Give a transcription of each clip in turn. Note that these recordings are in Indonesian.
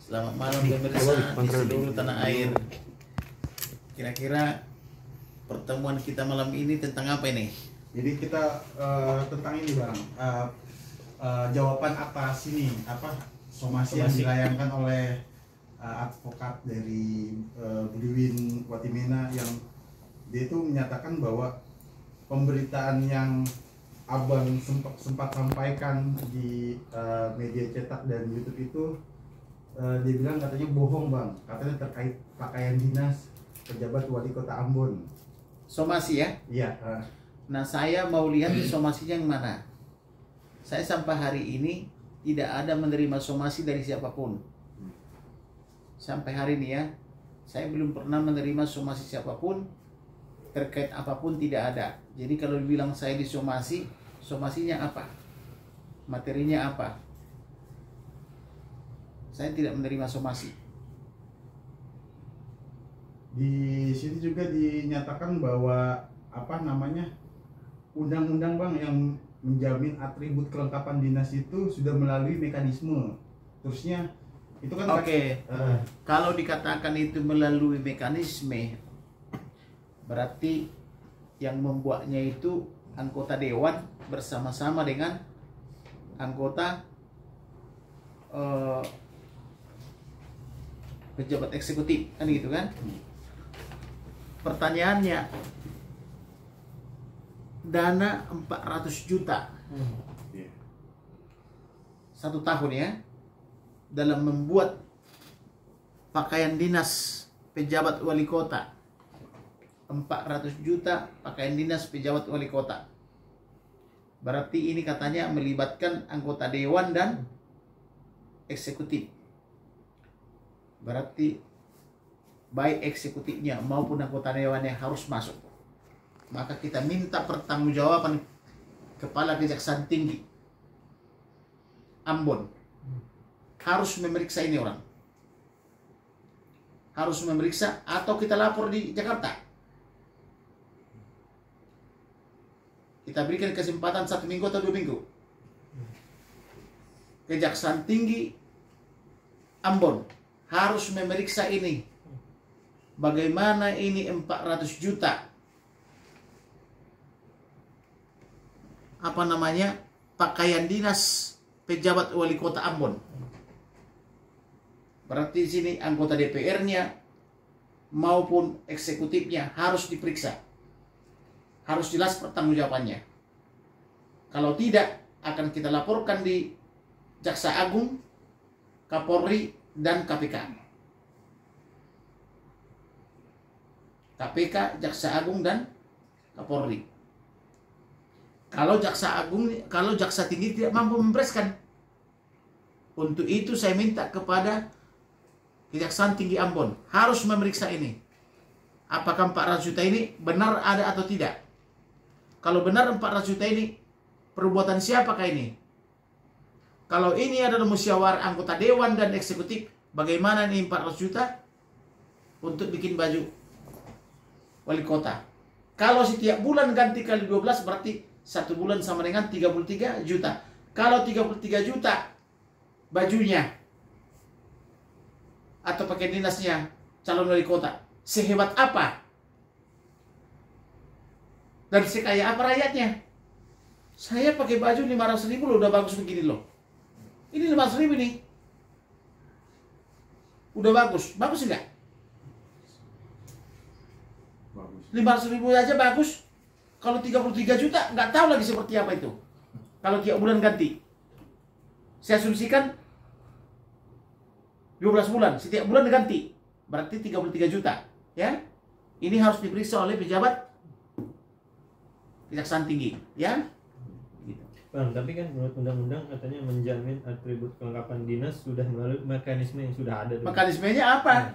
Selamat malam pemirsa di seluruh tanah air. Kira-kira pertemuan kita malam ini tentang apa ini? Jadi kita tentang ini bang, jawaban atas ini somasi yang dilayangkan oleh advokat dari Budiwin Watimena, yang dia itu menyatakan bahwa pemberitaan yang abang sempat sampaikan di media cetak dan YouTube itu dia bilang katanya bohong bang, katanya terkait pakaian dinas pejabat wali kota Ambon. Somasi ya? Iya. Nah, saya mau lihat di somasinya yang mana. Saya sampai hari ini tidak ada menerima somasi dari siapapun. Sampai hari ini ya, saya belum pernah menerima somasi siapapun terkait apapun, tidak ada. Jadi kalau dibilang saya disomasi, somasinya apa? Materinya apa? Saya tidak menerima somasi. Di sini juga dinyatakan bahwa undang-undang bang yang menjamin atribut kelengkapan dinas itu sudah melalui mekanisme. Terusnya itu kan kalau dikatakan itu melalui mekanisme, berarti yang membuatnya itu anggota dewan bersama-sama dengan anggota pejabat eksekutif, kan gitu kan? Pertanyaannya, dana 400 juta 1 tahun ya, dalam membuat pakaian dinas pejabat wali kota. 400 juta pakaian dinas pejabat wali kota. Berarti ini katanya melibatkan anggota dewan dan eksekutif. Berarti baik eksekutifnya maupun anggota dewannya harus masuk. Maka kita minta pertanggungjawaban Kepala Kejaksaan Tinggi Ambon. Harus memeriksa ini orang. Harus memeriksa atau kita lapor di Jakarta. Kita berikan kesempatan 1 minggu atau 2 minggu. Kejaksaan Tinggi Ambon harus memeriksa ini. Bagaimana ini 400 juta pakaian dinas pejabat wali kota Ambon. Berarti di sini anggota DPR-nya maupun eksekutifnya harus diperiksa. Harus jelas pertanggungjawabannya. Kalau tidak, akan kita laporkan di Jaksa Agung, Kapolri, dan KPK. KPK, Jaksa Agung, dan Kapolri. Kalau Jaksa Tinggi tidak mampu membereskan, untuk itu saya minta kepada Kejaksaan Tinggi Ambon harus memeriksa ini. Apakah 400 juta ini benar ada atau tidak? Kalau benar 400 juta ini, perbuatan siapakah ini? Kalau ini adalah musyawarah anggota dewan dan eksekutif, bagaimana nih 400 juta untuk bikin baju wali kota? Kalau setiap bulan ganti kali 12, berarti 1 bulan sama dengan 33 juta. Kalau 33 juta bajunya atau pakaian dinasnya calon wali kota, sehebat apa dan sekaya apa rakyatnya? Saya pakai baju 500.000 loh, udah bagus begini loh. Ini 500.000 nih, udah bagus. Bagus enggak? 500.000 aja bagus. Kalau 33 juta nggak tahu lagi seperti apa itu. Kalau tiap bulan ganti, saya asumsikan 12 bulan, setiap bulan ganti, berarti 33 juta, ya. Ini harus diperiksa oleh pejabat Kejaksaan Tinggi, ya. Gitu. Bang, tapi kan menurut undang-undang katanya menjamin atribut kelengkapan dinas sudah melalui mekanisme yang sudah ada. Mekanismenya apa?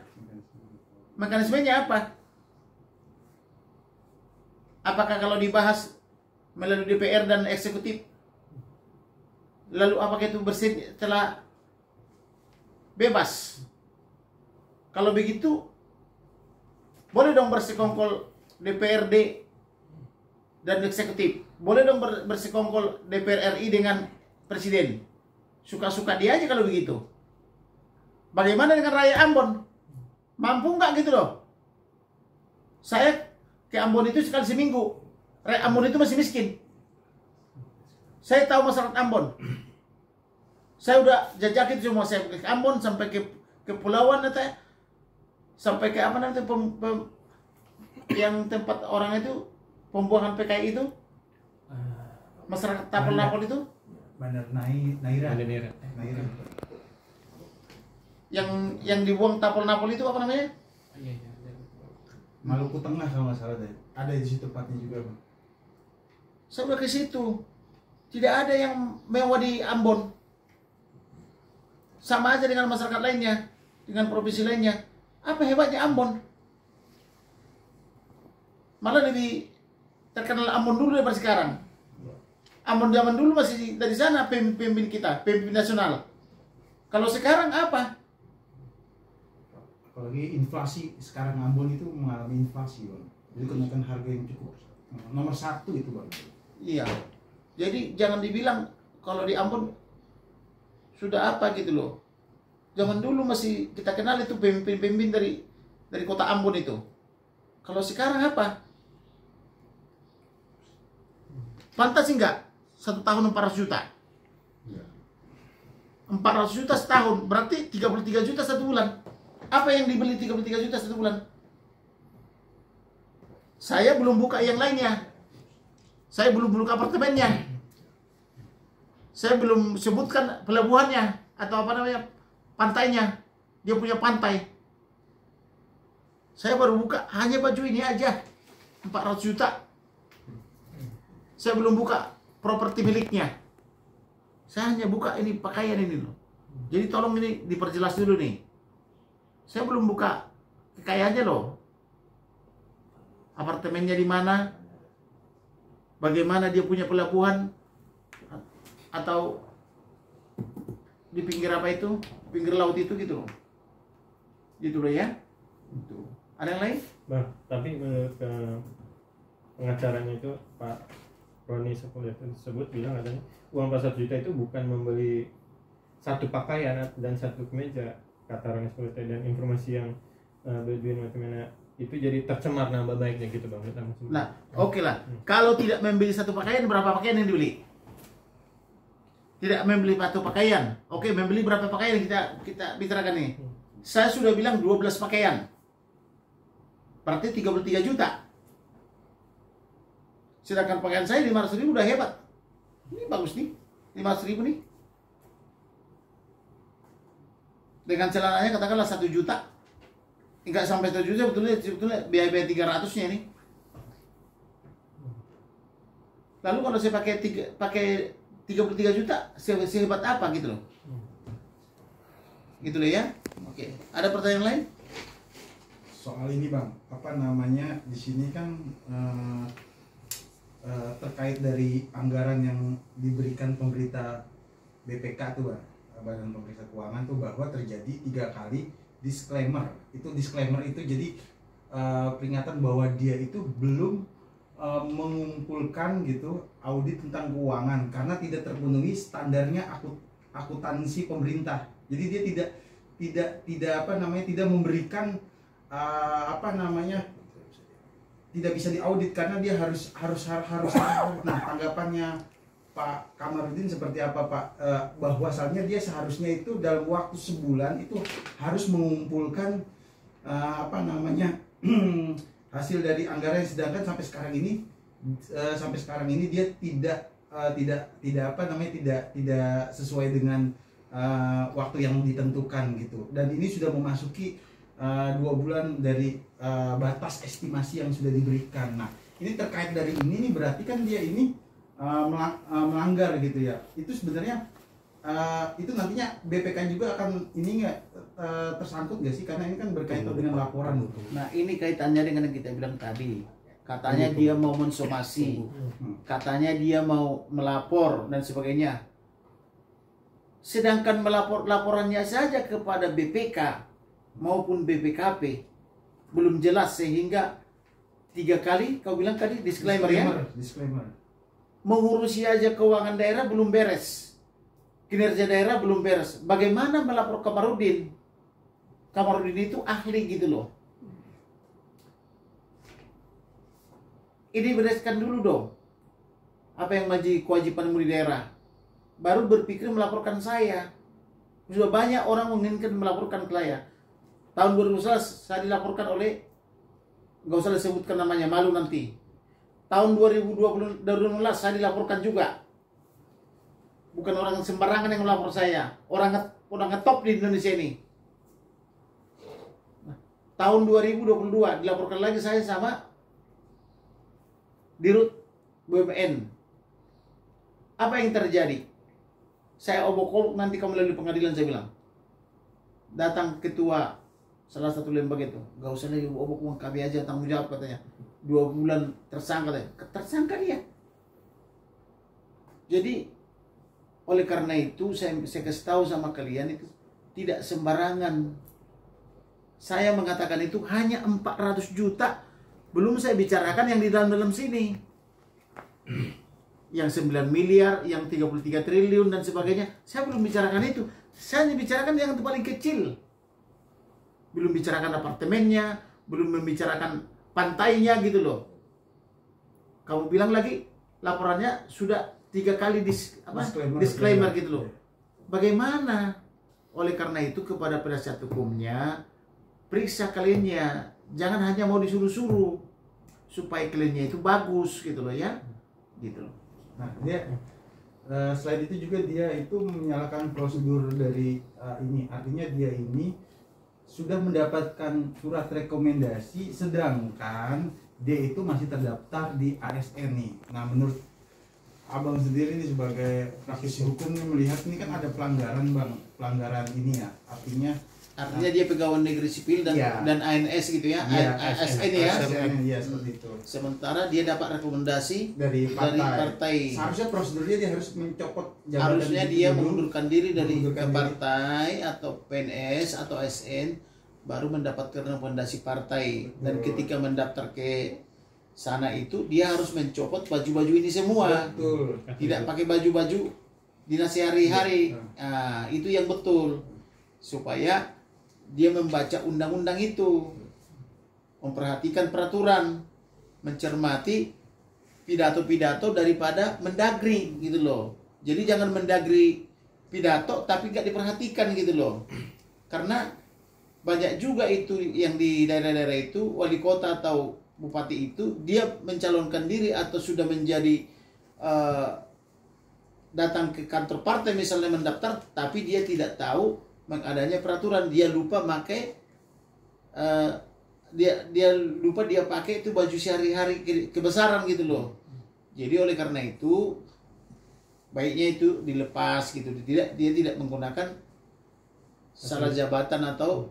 Mekanismenya apa? Apakah kalau dibahas melalui DPR dan eksekutif, lalu apakah itu bersih telah bebas? Kalau begitu, boleh dong bersekongkol DPRD dan eksekutif. Boleh dong bersekongkol DPR RI dengan presiden. Suka-suka dia aja kalau begitu. Bagaimana dengan rakyat Ambon? Mampu nggak gitu loh? Saya ke Ambon itu sekali seminggu. Rakyat Ambon itu masih miskin. Saya tahu masyarakat Ambon. Saya udah jajakin semua. Saya ke Ambon sampai ke kepulauan nanti, sampai ke apa nanti yang tempat orang itu pembuangan PKI itu, masyarakat Tapal-Napol itu, Bandar Naira. Yang dibuang Tapal-Napol itu apa namanya? Maluku Tengah kalau nggak salah deh. Ada di situ tempatnya juga, Bang. Saya udah ke situ. Tidak ada yang mewah di Ambon. Sama aja dengan masyarakat lainnya, dengan provinsi lainnya. Apa hebatnya Ambon? Malah lebih terkenal Ambon dulu daripada sekarang. Ambon zaman dulu masih dari sana pemimpin kita, pemimpin nasional. Kalau sekarang apa? Apalagi inflasi sekarang Ambon itu mengalami inflasi, Bang. Jadi kenaikan harga yang cukup nomor 1 itu, Bang. Iya. Jadi jangan dibilang kalau di Ambon sudah apa gitu loh. Zaman dulu masih kita kenal itu pemimpin-pemimpin dari kota Ambon itu. Kalau sekarang apa? Pantas enggak? 1 tahun 400 juta. 400 juta setahun, berarti 33 juta 1 bulan. Apa yang dibeli 33 juta 1 bulan? Saya belum buka yang lainnya. Saya belum buka apartemennya. Saya belum sebutkan pelabuhannya atau apa namanya, pantainya. Dia punya pantai. Saya baru buka hanya baju ini aja 400 juta. Saya belum buka properti miliknya. Saya hanya buka ini pakaian ini loh. Jadi tolong ini diperjelas dulu nih. Saya belum buka kekayaannya loh. Apartemennya di mana? Bagaimana dia punya pelabuhan? Atau di pinggir apa itu? Pinggir laut itu gitu loh. Gitu loh ya. Itu. Ada yang lain? Bang, tapi menurut pengacaranya itu Pak Roni Sekolah tersebut bilang katanya uang 41 juta itu bukan membeli satu pakaian dan satu kemeja, kata Roni Sekolah, dan informasi yang Bedouin bagaimana itu jadi tercemar nama baiknya gitu, Bang. Nah, oke lah. Kalau tidak membeli satu pakaian, berapa pakaian yang dibeli? Tidak membeli satu pakaian. Oke, membeli berapa pakaian kita bicarakan nih. Saya sudah bilang 12 pakaian. Berarti 33 juta. Sedangkan pakaian saya 500.000 udah hebat. Ini bagus nih. 500.000 nih. Dengan celananya katakanlah 1 juta. Enggak sampai 1 juta, sebetulnya biaya 300-nya ini. Lalu kalau saya pakai 33 juta, sehebat apa gitu loh. Gitu loh ya. Oke. Ada pertanyaan lain? Soal ini, Bang, apa namanya, di sini kan terkait dari anggaran yang diberikan pemerintah BPK tuh, Bang, Badan Pemeriksa Keuangan tuh, bahwa terjadi 3 kali disclaimer. Disclaimer itu jadi peringatan bahwa dia itu belum mengumpulkan gitu audit tentang keuangan karena tidak terpenuhi standarnya akuntansi pemerintah. Jadi dia tidak memberikan tidak bisa diaudit karena dia harus. Nah, tanggapannya Pak Kamarudin seperti apa, Pak? Bahwasannya dia seharusnya itu dalam waktu sebulan itu harus mengumpulkan hasil dari anggaran, sedangkan sampai sekarang ini dia tidak sesuai dengan waktu yang ditentukan gitu. Dan ini sudah memasuki 2 bulan dari batas estimasi yang sudah diberikan. Nah, ini terkait dari ini nih, berarti kan dia ini melanggar gitu ya. Itu sebenarnya itu nantinya BPK juga akan ini nggak tersangkut nggak sih, karena ini kan berkaitan dengan laporan gitu. Nah, ini kaitannya dengan yang kita bilang tadi. Katanya dia mau mensomasi, katanya dia mau melapor dan sebagainya. Sedangkan laporannya saja kepada BPK maupun BPKP belum jelas, sehingga 3 kali kau bilang tadi disclaimer ya. Disclaimer. Mengurusi aja keuangan daerah belum beres, kinerja daerah belum beres. Bagaimana melapor ke Kamarudin? Kamarudin itu ahli gitu loh. Ini bereskan dulu dong. Apa yang menjadi kewajibanmu di daerah. Baru berpikir melaporkan saya. Sudah banyak orang menginginkan melaporkan ke saya. Tahun 2011 saya dilaporkan oleh, nggak usah disebutkan namanya, malu nanti. Tahun 2016 saya dilaporkan juga. Bukan orang sembarangan yang melapor saya. Orang ngetop di Indonesia ini. Nah, tahun 2022 dilaporkan lagi saya sama Dirut BUMN. Apa yang terjadi? Saya obok-obok nanti kamu melalui pengadilan, saya bilang. Datang ketua salah satu lembaga itu. Gak usah lagi obok uang kami aja, tanggung jawab katanya. 2 bulan tersangka katanya. Tersangka dia. Jadi oleh karena itu saya kasih tahu sama kalian itu tidak sembarangan. Saya mengatakan itu hanya 400 juta. Belum saya bicarakan yang di dalam sini. Yang 9 miliar, yang 33 triliun dan sebagainya. Saya belum bicarakan itu. Saya hanya bicarakan yang paling kecil. Belum bicarakan apartemennya, belum membicarakan pantainya gitu loh. Kamu bilang lagi laporannya sudah 3 kali disclaimer gitu loh. Bagaimana? Oleh karena itu kepada penasihat hukumnya, periksa kliennya. Jangan hanya mau disuruh-suruh supaya kliennya itu bagus gitu loh ya. Gitu loh. Nah, dia selain itu juga dia itu menyalakan prosedur dari ini. Artinya dia ini sudah mendapatkan surat rekomendasi sedangkan dia itu masih terdaftar di ASN nih. Nah, menurut Abang sendiri nih sebagai praktisi hukum nih melihat ini kan ada pelanggaran Bang, pelanggaran ini ya. Artinya dia pegawai negeri sipil dan iya. dan ANS gitu ya, Iya, ASN ya. ASN, ya seperti itu. Sementara dia dapat rekomendasi Dari partai. partai. Seharusnya prosedurnya dia harus mencopot jabatan. Harusnya itu dia dulu. mengundurkan diri dari Mengundurkan diri. partai atau PNS atau ASN baru mendapatkan rekomendasi partai. Dan Betul. ketika mendaftar ke sana itu dia harus mencopot baju-baju ini semua. Betul. Tidak pakai baju-baju dinas sehari-hari. Nah, itu yang betul. Supaya dia membaca undang-undang itu, memperhatikan peraturan, mencermati pidato-pidato daripada mendagri gitu loh. Jadi jangan mendagri pidato tapi gak diperhatikan gitu loh. Karena banyak juga itu yang di daerah-daerah itu wali kota atau bupati itu dia mencalonkan diri atau sudah menjadi datang ke kantor partai misalnya mendaftar, tapi dia tidak tahu adanya peraturan, dia lupa pakai dia lupa dia pakai itu baju sehari-hari kebesaran gitu loh. Jadi oleh karena itu baiknya itu dilepas gitu, dia tidak menggunakan salah jabatan atau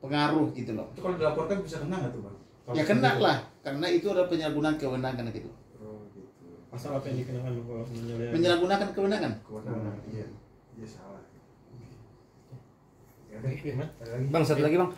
pengaruh gitu loh. Itu kalau dilaporkan bisa kena nggak tuh Bang? Ya kena lah, karena itu adalah penyalahgunaan kewenangan gitu. Oh, gitu. Pasal apa yang dikenakan kalau Penyalahgunakan kewenangan. Kewenangan, iya. Iya salah. Ya, Oke, Mas. ada lagi. Bang, satu lagi Bang.